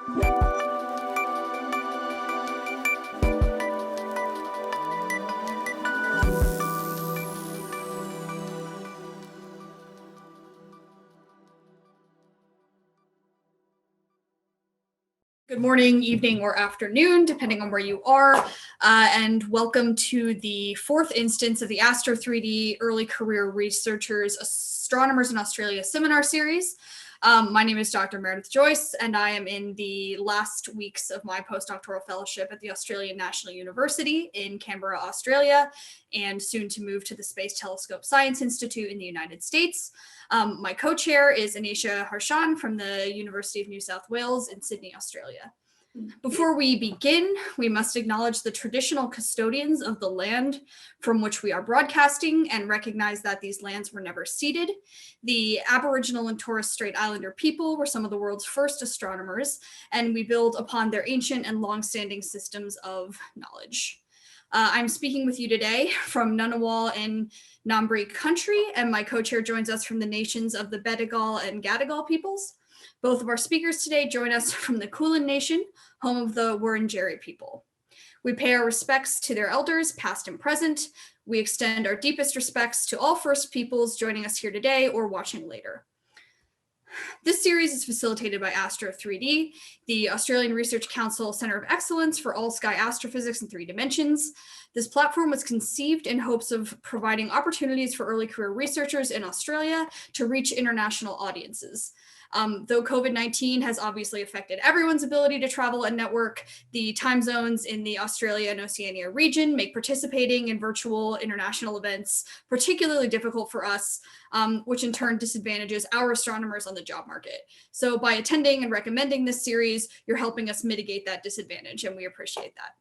Good morning, evening, or afternoon, depending on where you are, and welcome to the fourth instance of the ASTRO 3D Early Career Researchers Astronomers in Australia seminar series. My name is Dr. Meredith Joyce, and I am in the last weeks of my postdoctoral fellowship at the Australian National University in Canberra, Australia, and soon to move to the Space Telescope Science Institute in the United States. My co-chair is Anisha Harshan from the University of New South Wales in Sydney, Australia. Before we begin, we must acknowledge the traditional custodians of the land from which we are broadcasting and recognize that these lands were never ceded. The Aboriginal and Torres Strait Islander people were some of the world's first astronomers, and we build upon their ancient and long-standing systems of knowledge. I'm speaking with you today from Ngunnawal and Ngambri country, and my co-chair joins us from the nations of the Bedegal and Gadigal peoples. Both of our speakers today join us from the Kulin Nation, home of the Wurundjeri people. We pay our respects to their elders, past and present. We extend our deepest respects to all First Peoples joining us here today or watching later. This series is facilitated by ASTRO 3D, the Australian Research Council Centre of Excellence for All-Sky Astrophysics in 3 dimensions. This platform was conceived in hopes of providing opportunities for early career researchers in Australia to reach international audiences. Though COVID-19 has obviously affected everyone's ability to travel and network, the time zones in the Australia and Oceania region make participating in virtual international events particularly difficult for us, which in turn disadvantages our astronomers on the job market. So by attending and recommending this series, you're helping us mitigate that disadvantage, and we appreciate that.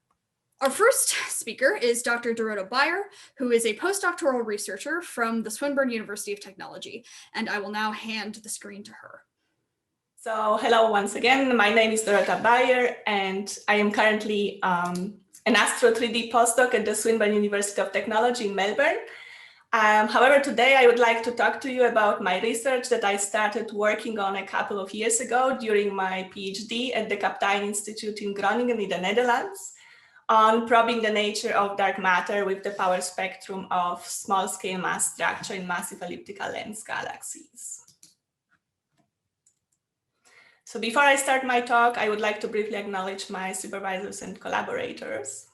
Our first speaker is Dr. Dorota Bayer, who is a postdoctoral researcher from the Swinburne University of Technology, and I will now hand the screen to her. So hello once again, my name is Dorota Bayer, and I am currently an Astro 3D postdoc at the Swinburne University of Technology in Melbourne. However, today I would like to talk to you about my research that I started working on a couple of years ago during my PhD at the Kaptein Institute in Groningen in the Netherlands, on probing the nature of dark matter with the power spectrum of small-scale mass structure in massive elliptical lens galaxies. So before I start my talk, I would like to briefly acknowledge my supervisors and collaborators.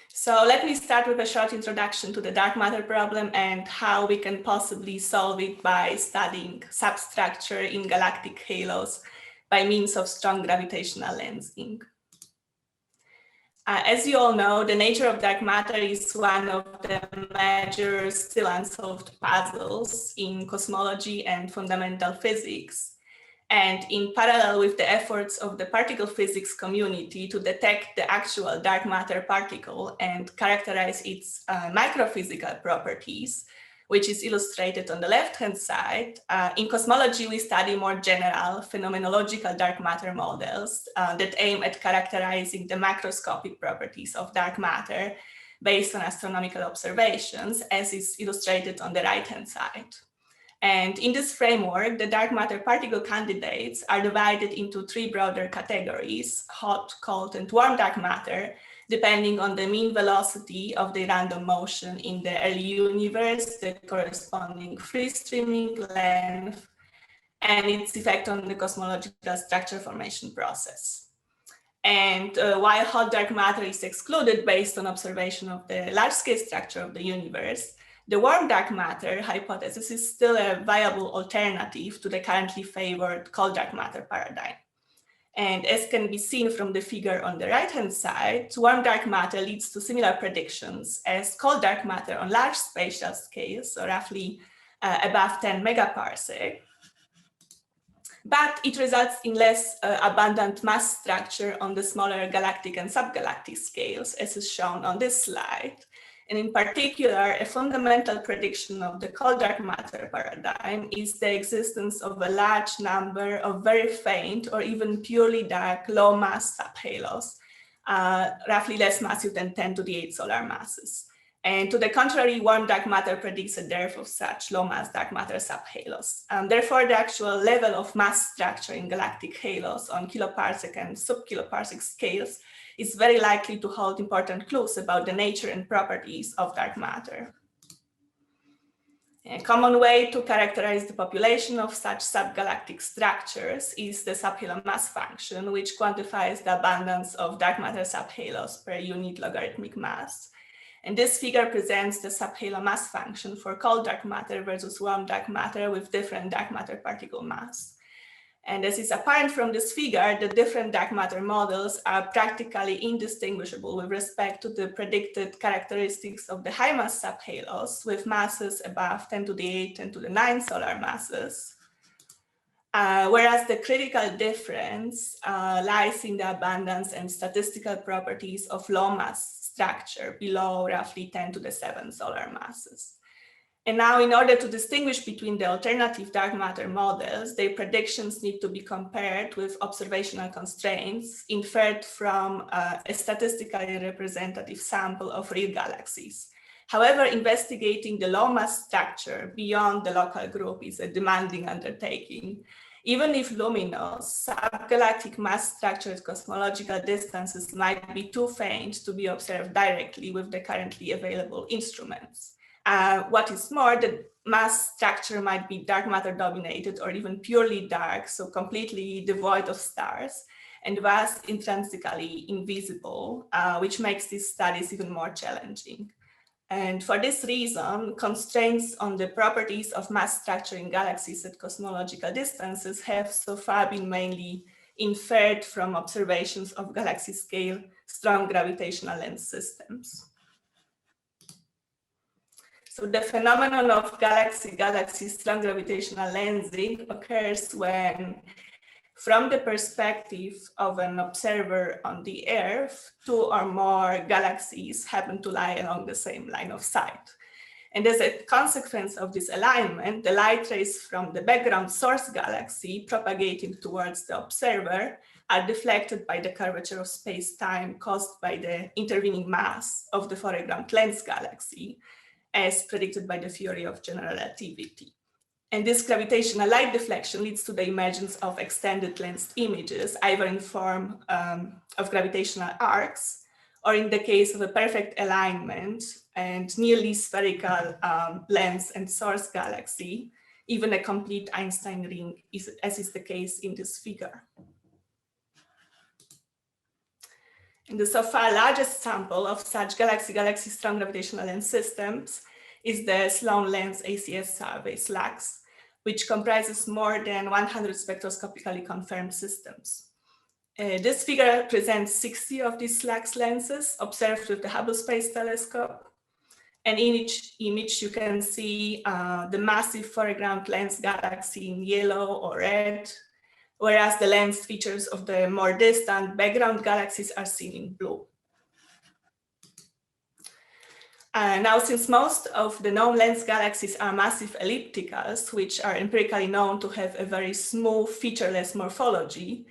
So let me start with a short introduction to the dark matter problem and how we can possibly solve it by studying substructure in galactic halos by means of strong gravitational lensing. As you all know, the nature of dark matter is one of the major still unsolved puzzles in cosmology and fundamental physics. And in parallel with the efforts of the particle physics community to detect the actual dark matter particle and characterize its microphysical properties, which is illustrated on the left-hand side, in cosmology, we study more general phenomenological dark matter models that aim at characterizing the macroscopic properties of dark matter based on astronomical observations, as is illustrated on the right-hand side. And in this framework, the dark matter particle candidates are divided into 3 broader categories: hot, cold, and warm dark matter, depending on the mean velocity of the random motion in the early universe, the corresponding free streaming length, and its effect on the cosmological structure formation process. And while hot dark matter is excluded based on observation of the large-scale structure of the universe, the warm dark matter hypothesis is still a viable alternative to the currently favored cold dark matter paradigm. And as can be seen from the figure on the right-hand side, warm dark matter leads to similar predictions as cold dark matter on large spatial scales, so roughly above 10 megaparsec. But it results in less abundant mass structure on the smaller galactic and subgalactic scales, as is shown on this slide. And in particular, a fundamental prediction of the cold dark matter paradigm is the existence of a large number of very faint or even purely dark low mass subhalos, roughly less massive than 10 to the 8 solar masses. And to the contrary, warm dark matter predicts a dearth of such low mass dark matter subhalos. Therefore, the actual level of mass structure in galactic halos on kiloparsec and sub-kiloparsec scales is very likely to hold important clues about the nature and properties of dark matter. A common way to characterize the population of such subgalactic structures is the subhalo mass function, which quantifies the abundance of dark matter subhalos per unit logarithmic mass. And this figure presents the subhalo mass function for cold dark matter versus warm dark matter with different dark matter particle mass. And as is apparent from this figure, the different dark matter models are practically indistinguishable with respect to the predicted characteristics of the high mass subhalos with masses above 10 to the 8 and to the 9 solar masses. Whereas the critical difference lies in the abundance and statistical properties of low mass structure below roughly 10 to the 7 solar masses. And now, in order to distinguish between the alternative dark matter models, their predictions need to be compared with observational constraints inferred from a statistically representative sample of real galaxies. However, investigating the low mass structure beyond the local group is a demanding undertaking. Even if luminous, subgalactic mass structured cosmological distances might be too faint to be observed directly with the currently available instruments. What is more, the mass structure might be dark matter dominated or even purely dark, so completely devoid of stars, and thus intrinsically invisible, which makes these studies even more challenging. And for this reason, constraints on the properties of mass structure in galaxies at cosmological distances have so far been mainly inferred from observations of galaxy-scale strong gravitational lens systems. So the phenomenon of galaxy-galaxy strong gravitational lensing occurs when, from the perspective of an observer on the Earth, two or more galaxies happen to lie along the same line of sight. And as a consequence of this alignment, the light rays from the background source galaxy propagating towards the observer are deflected by the curvature of space-time caused by the intervening mass of the foreground lens galaxy, as predicted by the theory of general relativity. And this gravitational light deflection leads to the emergence of extended lensed images, either in form of gravitational arcs, or in the case of a perfect alignment and nearly spherical lens and source galaxy, even a complete Einstein ring, as is the case in this figure. And the so far largest sample of such galaxy-galaxy strong gravitational lens systems is the Sloan Lens ACS survey, SLACS, which comprises more than 100 spectroscopically confirmed systems. This figure presents 60 of these SLACS lenses observed with the Hubble Space Telescope. And in each image, you can see the massive foreground lens galaxy in yellow or red, whereas the lens features of the more distant background galaxies are seen in blue. Now, since most of the known lens galaxies are massive ellipticals, which are empirically known to have a very smooth, featureless morphology,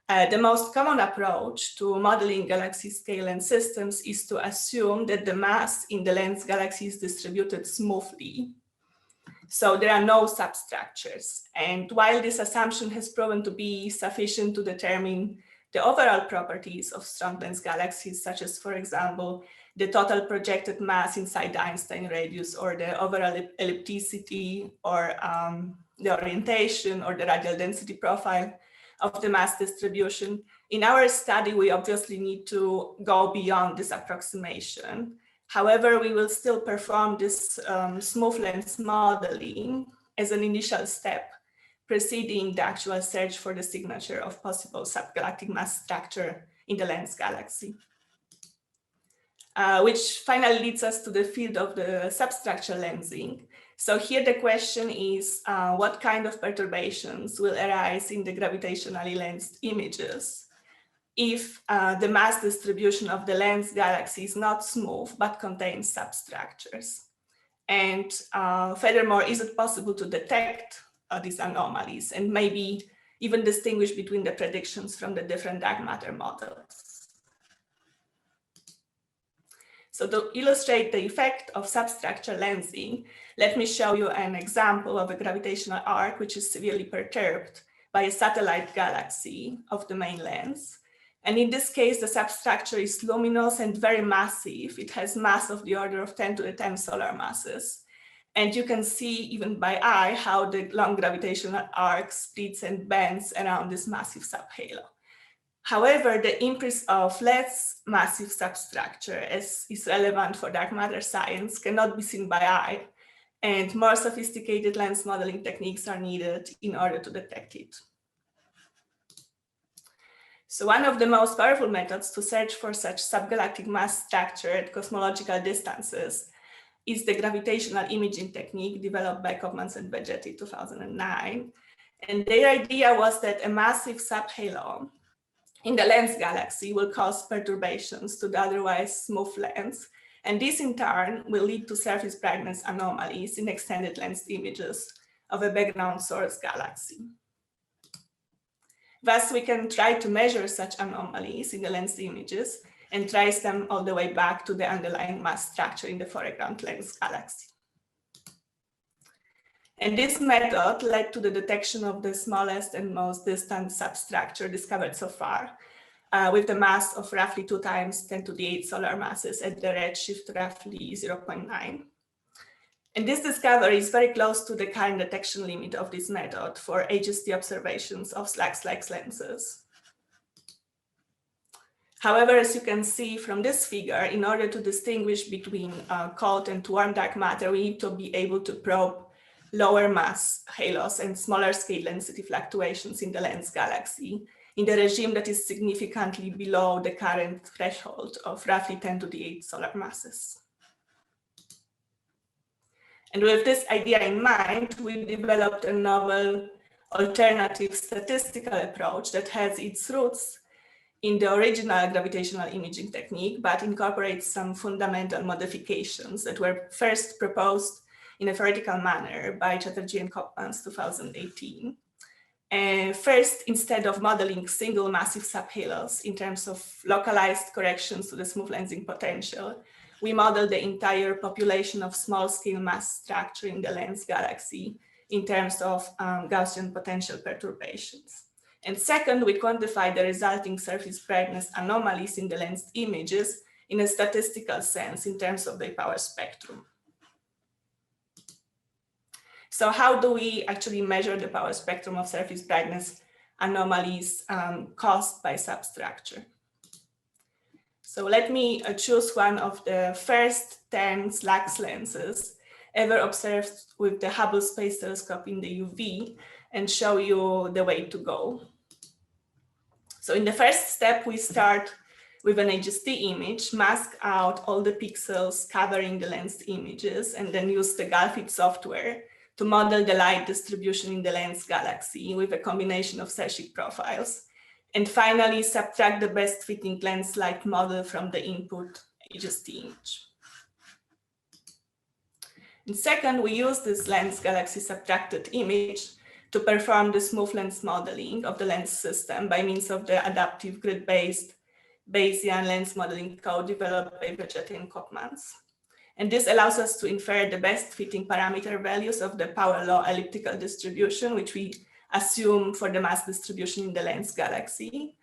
the most common approach to modeling galaxy scale lens systems is to assume that the mass in the lens galaxy is distributed smoothly. So there are no substructures. And while this assumption has proven to be sufficient to determine the overall properties of strong lens galaxies, such as, for example, the total projected mass inside the Einstein radius, or the overall ellipticity, or the orientation, or the radial density profile of the mass distribution. In our study, we obviously need to go beyond this approximation. However, we will still perform this smooth lens modeling as an initial step preceding the actual search for the signature of possible subgalactic mass structure in the lens galaxy. Which finally leads us to the field of the substructure lensing. So here the question is, what kind of perturbations will arise in the gravitationally lensed images if the mass distribution of the lens galaxy is not smooth, but contains substructures? And furthermore, is it possible to detect these anomalies and maybe even distinguish between the predictions from the different dark matter models? So to illustrate the effect of substructure lensing, let me show you an example of a gravitational arc which is severely perturbed by a satellite galaxy of the main lens. And in this case, the substructure is luminous and very massive. It has mass of the order of 10 to the 10 solar masses. And you can see even by eye how the long gravitational arc splits and bends around this massive subhalo. However, the increase of less massive substructure, as is relevant for dark matter science, cannot be seen by eye, and more sophisticated lens modeling techniques are needed in order to detect it. So one of the most powerful methods to search for such subgalactic mass structure at cosmological distances is the gravitational imaging technique developed by Kopmans and Begetti in 2009. And their idea was that a massive subhalo in the lens galaxy will cause perturbations to the otherwise smooth lens. And this in turn will lead to surface brightness anomalies in extended lens images of a background source galaxy. Thus, we can try to measure such anomalies in the lens images and trace them all the way back to the underlying mass structure in the foreground lens galaxy. And this method led to the detection of the smallest and most distant substructure discovered so far, with the mass of roughly 2 times 10 to the 8 solar masses at the redshift roughly 0.9. And this discovery is very close to the current detection limit of this method for HST observations of SLACS lenses. However, as you can see from this figure, in order to distinguish between cold and warm dark matter, we need to be able to probe lower mass halos and smaller scale density fluctuations in the lens galaxy in the regime that is significantly below the current threshold of roughly 10 to the 8 solar masses. And with this idea in mind, we developed a novel alternative statistical approach that has its roots in the original gravitational imaging technique, but incorporates some fundamental modifications that were first proposed in a theoretical manner by Chatterjee and Kopmans 2018. First, instead of modeling single massive subhalos in terms of localized corrections to the smooth lensing potential, we modeled the entire population of small-scale mass structure in the lens galaxy in terms of Gaussian potential perturbations. And second, we quantified the resulting surface brightness anomalies in the lens images in a statistical sense in terms of their power spectrum. So how do we actually measure the power spectrum of surface brightness anomalies caused by substructure? So let me choose one of the first 10 SLACS lenses ever observed with the Hubble Space Telescope in the UV and show you the way to go. So in the first step, we start with an HST image, mask out all the pixels covering the lens images, and then use the GALFIT software to model the light distribution in the lens galaxy with a combination of Sesik profiles. And finally, subtract the best fitting lens light model from the input HST image. And second, we use this lens galaxy subtracted image to perform the smooth lens modeling of the lens system by means of the adaptive grid-based Bayesian lens modeling code developed by Begetti and Kopmans. And this allows us to infer the best fitting parameter values of the power law elliptical distribution, which we assume for the mass distribution in the lens galaxy,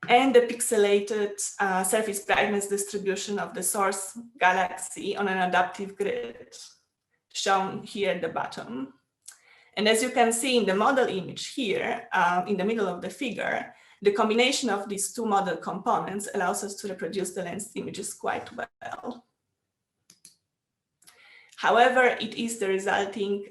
and the pixelated surface brightness distribution of the source galaxy on an adaptive grid, shown here at the bottom. And as you can see in the model image here, in the middle of the figure, the combination of these two model components allows us to reproduce the lens images quite well. However, it is the resulting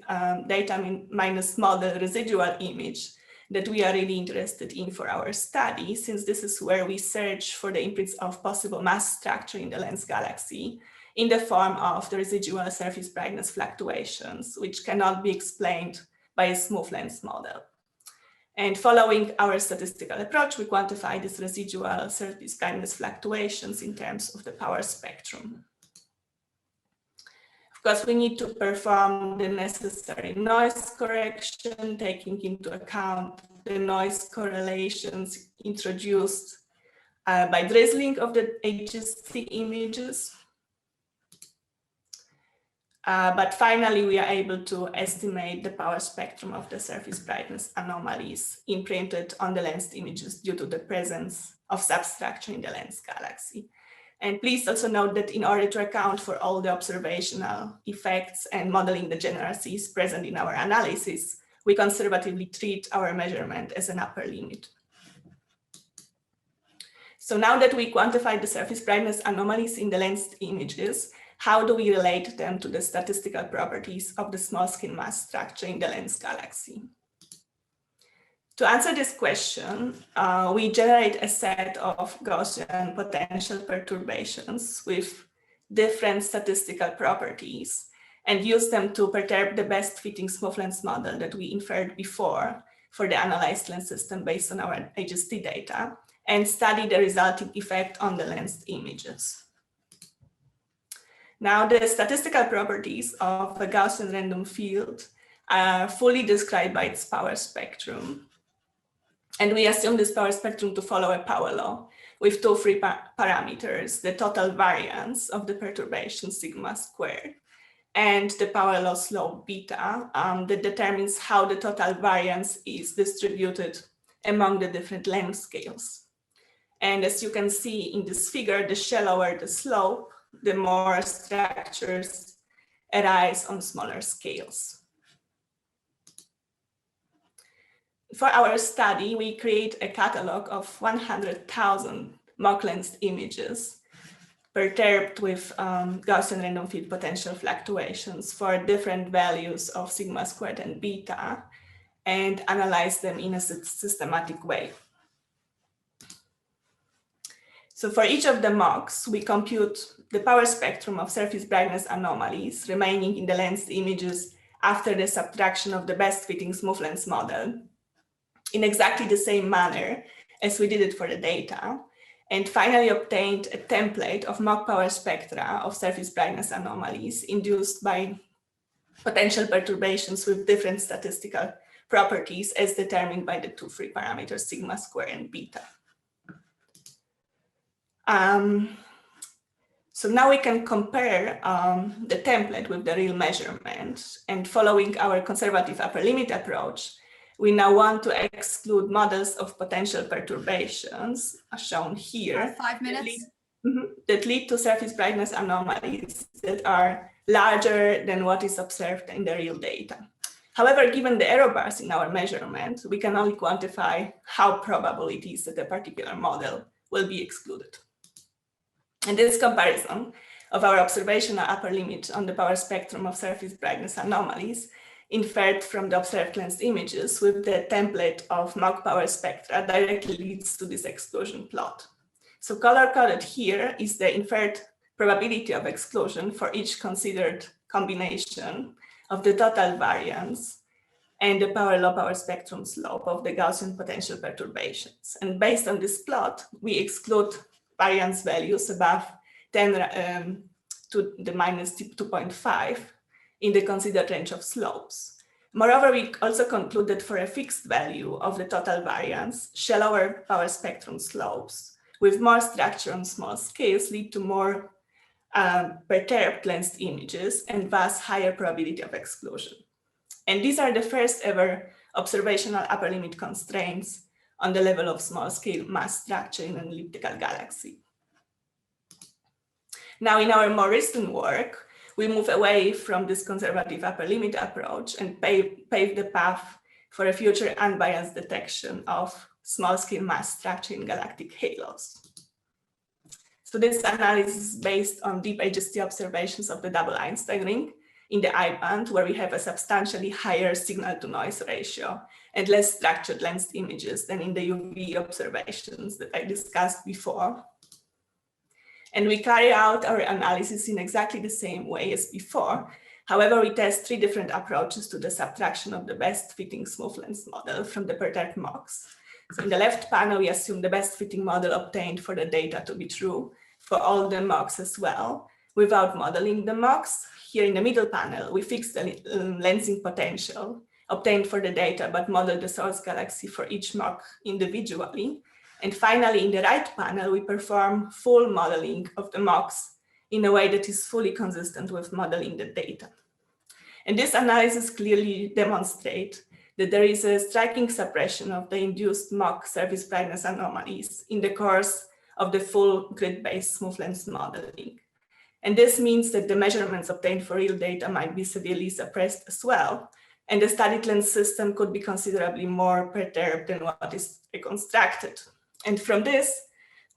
data minus model residual image that we are really interested in for our study, since this is where we search for the imprints of possible mass structure in the lens galaxy in the form of the residual surface brightness fluctuations, which cannot be explained by a smooth lens model. And following our statistical approach, we quantify these residual surface brightness fluctuations in terms of the power spectrum. Of course, we need to perform the necessary noise correction, taking into account the noise correlations introduced by drizzling of the HST images. But finally, we are able to estimate the power spectrum of the surface brightness anomalies imprinted on the lensed images due to the presence of substructure in the lens galaxy. And please also note that in order to account for all the observational effects and modeling degeneracies present in our analysis, we conservatively treat our measurement as an upper limit. So now that we quantify the surface brightness anomalies in the lensed images, how do we relate them to the statistical properties of the small-scale mass structure in the lens galaxy? To answer this question, we generate a set of Gaussian potential perturbations with different statistical properties and use them to perturb the best fitting smooth lens model that we inferred before for the analyzed lens system based on our HST data and study the resulting effect on the lensed images. Now, the statistical properties of a Gaussian random field are fully described by its power spectrum. And we assume this power spectrum to follow a power law with two free parameters, the total variance of the perturbation sigma squared and the power law slope beta that determines how the total variance is distributed among the different length scales. And as you can see in this figure, the shallower the slope, the more structures arise on smaller scales. For our study, we create a catalog of 100,000 mock-lensed images perturbed with Gaussian random field potential fluctuations for different values of sigma squared and beta and analyze them in a systematic way. So for each of the mocks, we compute the power spectrum of surface brightness anomalies remaining in the lensed images after the subtraction of the best fitting smooth lens model in exactly the same manner as we did it for the data, and finally obtained a template of mock power spectra of surface brightness anomalies induced by potential perturbations with different statistical properties as determined by the two free parameters sigma square and beta. So now we can compare the template with the real measurement, and following our conservative upper limit approach, we now want to exclude models of potential perturbations, as shown here, 5 minutes, that lead to surface brightness anomalies that are larger than what is observed in the real data. However, given the error bars in our measurement, we can only quantify how probable it is that a particular model will be excluded. And this comparison of our observational upper limit on the power spectrum of surface brightness anomalies inferred from the observed lensed images with the template of mock power spectra directly leads to this exclusion plot. So color-coded here is the inferred probability of exclusion for each considered combination of the total variance and the power law power spectrum slope of the Gaussian potential perturbations. And based on this plot, we exclude variance values above 10 to the minus 2.5 in the considered range of slopes. Moreover, we also conclude that for a fixed value of the total variance, shallower power spectrum slopes with more structure on small scales lead to more perturbed lensed images and thus higher probability of exclusion. And these are the first ever observational upper limit constraints on the level of small scale mass structure in an elliptical galaxy. Now, in our more recent work, we move away from this conservative upper limit approach and pave the path for a future unbiased detection of small scale mass structure in galactic halos. So this analysis is based on deep HST observations of the double Einstein ring in the I band, where we have a substantially higher signal to noise ratio and less structured lensed images than in the UV observations that I discussed before. And we carry out our analysis in exactly the same way as before. However, we test 3 different approaches to the subtraction of the best fitting smooth lens model from the perturbed mocks. So in the left panel, we assume the best fitting model obtained for the data to be true for all the mocks as well, without modeling the mocks. Here in the middle panel, we fix the lensing potential obtained for the data, but model the source galaxy for each mock individually. And finally, in the right panel, we perform full modeling of the mocks in a way that is fully consistent with modeling the data. And this analysis clearly demonstrates that there is a striking suppression of the induced mock surface brightness anomalies in the course of the full grid-based smooth lens modeling. And this means that the measurements obtained for real data might be severely suppressed as well, and the studied lens system could be considerably more perturbed than what is reconstructed. And from this,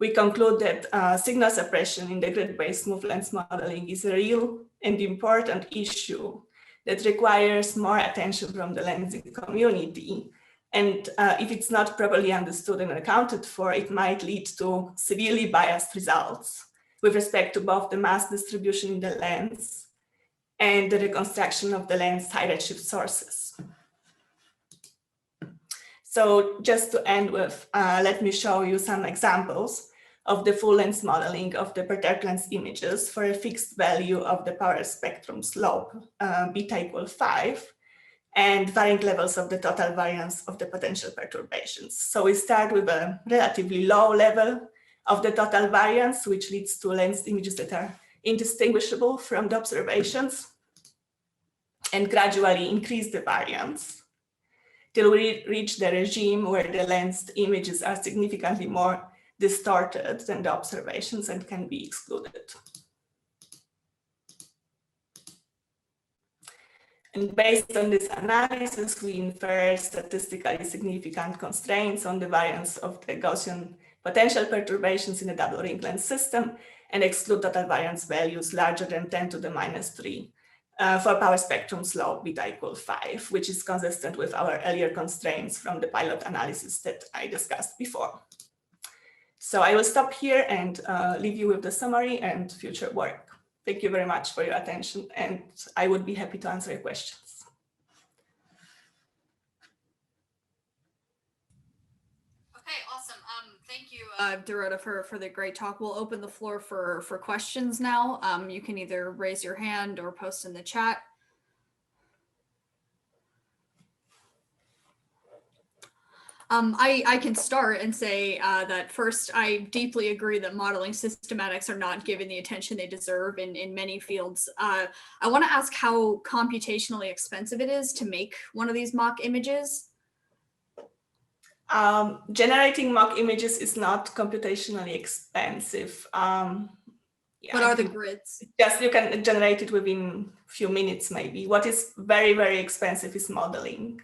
we conclude that signal suppression in the grid-based smooth lens modeling is a real and important issue that requires more attention from the lensing community. And if it's not properly understood and accounted for, it might lead to severely biased results with respect to both the mass distribution in the lens and the reconstruction of the lens high redshift sources. So just to end with, let me show you some examples of the full lens modeling of the perturbed lens images for a fixed value of the power spectrum slope, beta equal 5, and varying levels of the total variance of the potential perturbations. So we start with a relatively low level of the total variance, which leads to lens images that are indistinguishable from the observations, and gradually increase the variance till we reach the regime where the lensed images are significantly more distorted than the observations and can be excluded. And based on this analysis, we infer statistically significant constraints on the variance of the Gaussian potential perturbations in a double ring lens system and exclude total variance values larger than 10 to the minus 3 for power spectrum slope beta equal 5, which is consistent with our earlier constraints from the pilot analysis that I discussed before. So I will stop here and leave you with the summary and future work. Thank you very much for your attention, and I would be happy to answer your questions. Okay, awesome. Thank you, Dorota, for the great talk. We'll open the floor for questions now. You can either raise your hand or post in the chat. I can start and say that first, I deeply agree that modeling systematics are not given the attention they deserve in many fields. I want to ask how computationally expensive it is to make one of these mock images. Generating mock images is not computationally expensive. Yeah, what are the grids? Just you can generate it within a few minutes, maybe. What is very, very expensive is modeling.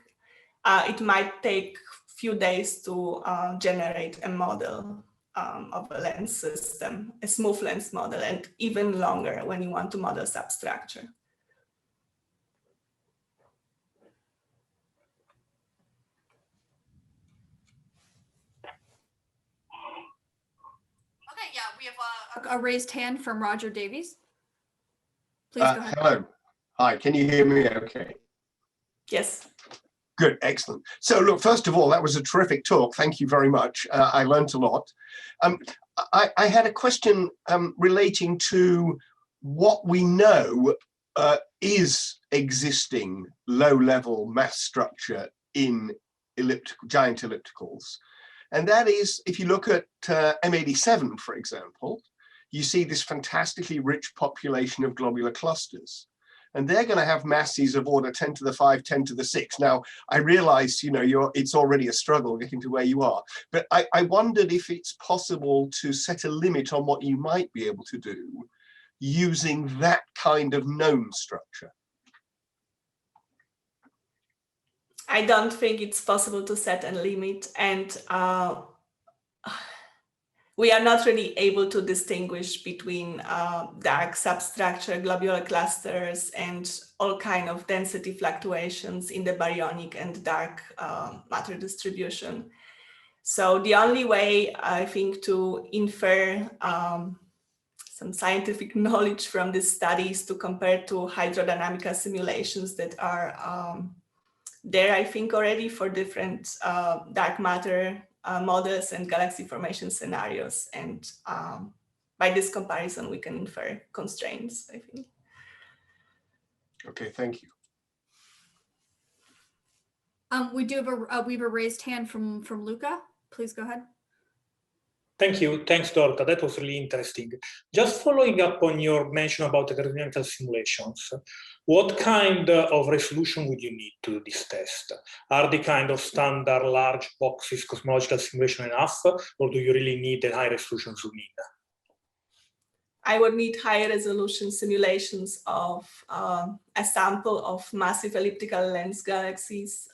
It might take few days to generate a model of a lens system, a smooth lens model, and even longer when you want to model substructure. Okay, yeah, we have a raised hand from Roger Davies. Please go ahead. Hello. Hi, can you hear me okay? Yes. Good, excellent. So look, first of all, that was a terrific talk. Thank you very much. I learned a lot. I had a question relating to what we know is existing low-level mass structure in giant ellipticals. And that is, if you look at M87, for example, you see this fantastically rich population of globular clusters. And they're going to have masses of order 10 to the 5, 10 to the 6. Now, I realize, it's already a struggle getting to where you are. But I wondered if it's possible to set a limit on what you might be able to do using that kind of known structure. I don't think it's possible to set a limit, and we are not really able to distinguish between dark substructure, globular clusters, and all kind of density fluctuations in the baryonic and dark matter distribution. So the only way, I think, to infer some scientific knowledge from this study is to compare to hydrodynamical simulations that are there, I think, already for different dark matter models and galaxy formation scenarios. And by this comparison, we can infer constraints, I think. Okay, thank you. We have a raised hand from Luca. Please go ahead. Thank you. Thanks, Dorota. That was really interesting. Just following up on your mention about the gravitational simulations, what kind of resolution would you need to do this test? Are the kind of standard large boxes cosmological simulation enough, or do you really need a high resolution zoom in? I would need high resolution simulations of a sample of massive elliptical lens galaxies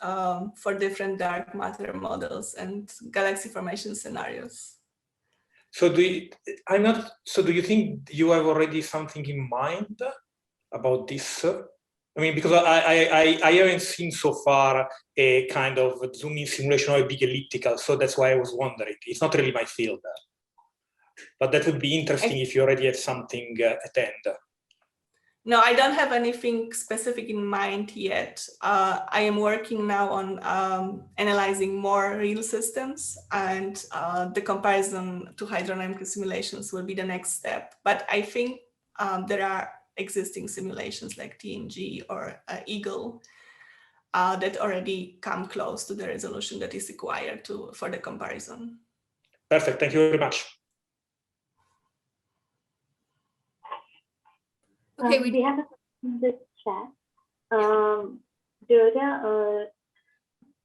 for different dark matter models and galaxy formation scenarios. So do you think you have already something in mind about this? I mean, because I haven't seen so far a kind of zoom-in simulation of a big elliptical, so that's why I was wondering. It's not really my field, but that would be interesting if you already have something at hand. No, I don't have anything specific in mind yet. I am working now on analyzing more real systems, and the comparison to hydrodynamical simulations will be the next step. But I think there are existing simulations like TNG or Eagle that already come close to the resolution that is required for the comparison. Perfect. Thank you very much. Okay, we have a question in the chat. Dorota,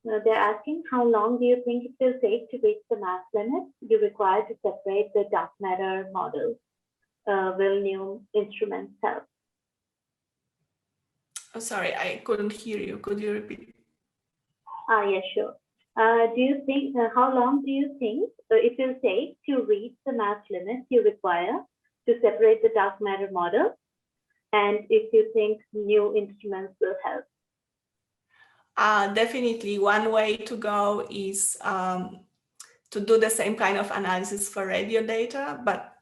they're asking, how long do you think it will take to reach the mass limit you require to separate the dark matter models? Will new instruments help? Oh, sorry, I couldn't hear you. Could you repeat? Yeah, sure. Do you think, how long do you think it will take to reach the mass limit you require to separate the dark matter model? And if you think new instruments will help? Definitely, one way to go is to do the same kind of analysis for radio data, but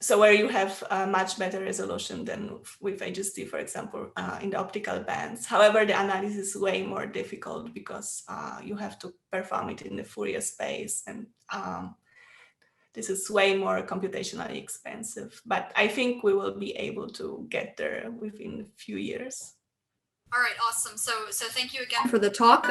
so where you have a much better resolution than with HST, for example, in the optical bands. However, the analysis is way more difficult because you have to perform it in the Fourier space, and this is way more computationally expensive. But I think we will be able to get there within a few years. All right, awesome. So thank you again for the talk.